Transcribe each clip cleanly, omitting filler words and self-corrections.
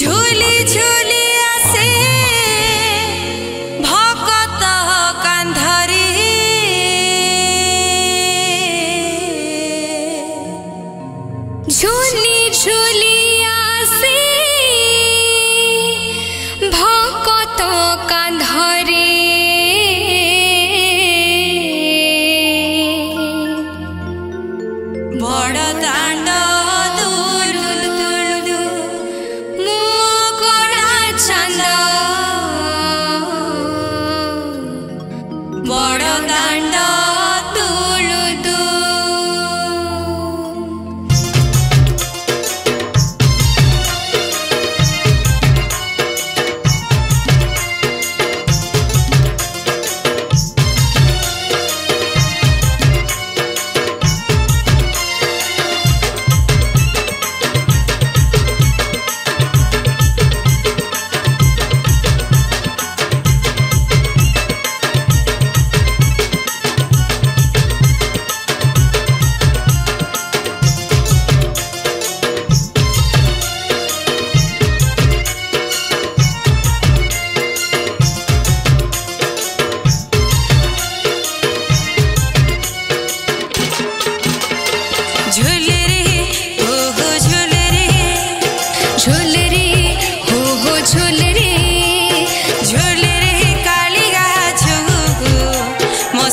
झूली झूली आसे भकत कांधरी झूली झूली आसे भकत कांधरी बड़ दांड बड़ दांड तुलुदु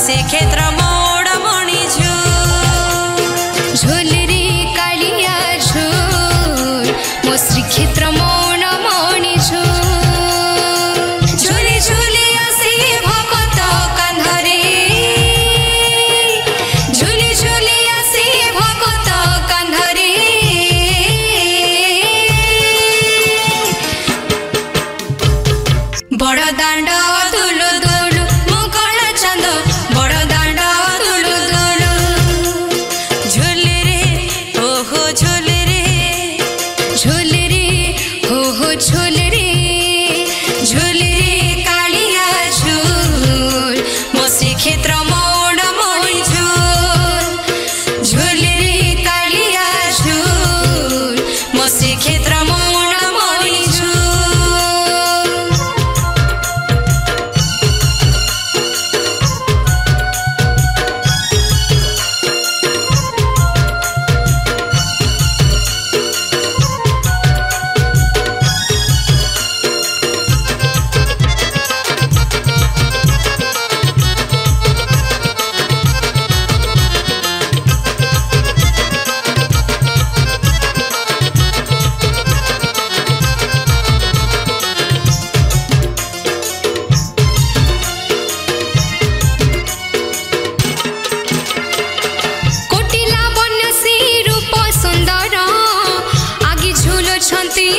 से क्षेत्र मोड़ मणि झोलरी कालिया झोल मो श्री क्षेत्र मोड़ मणि झोली झोली आसे भकत कांधरे झोली झोली आसे भकत कांधरे बड़ दांड तुलु तुलु मुकला चंद बड़ दांड तुलु तुलु झोले रे ओहो झोले रे ओहो झोले रे कालिया झोल मो श्री क्षेत्र मोड़ मणि झोले रे कालिया झोल मो श्री क्षेत्र मोड़ मणि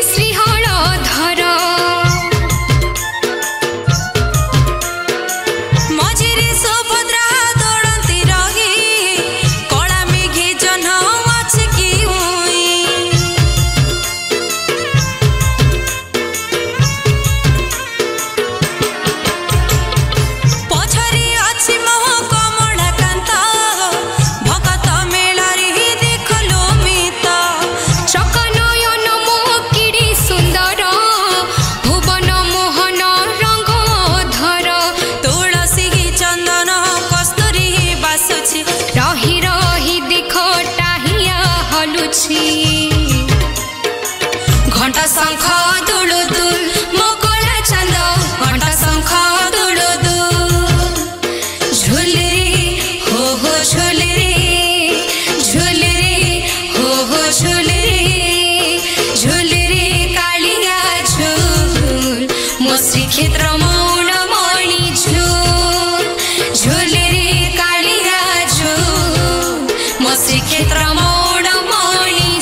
श्री हलधर मझिरे सुभद्रा दौड़ती रही कला मेघे जन अच्छे कि पछरी अच्छी मोह कमला कांत भकत मेलारी देखलो मित चकन सुंदर भुवन मोहन रंग धर तुलसी चंदन कस्तूरी बासुछि रही रही देख टाहिया हलुछि घंटा शंख तुलुदुल मकला चंद घंटा शंख तुलुदुल झोले रे हो झोले रे हो झोले रे कालिया झोल मो श्री क्षेत्र मोड़ मणि झोले रे कालिया झोल मो श्री क्षेत्र मोड़ मणि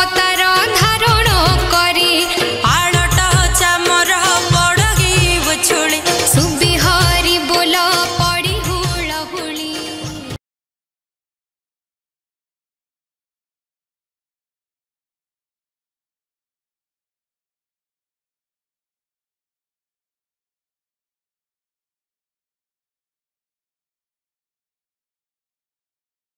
अवतार धारण करी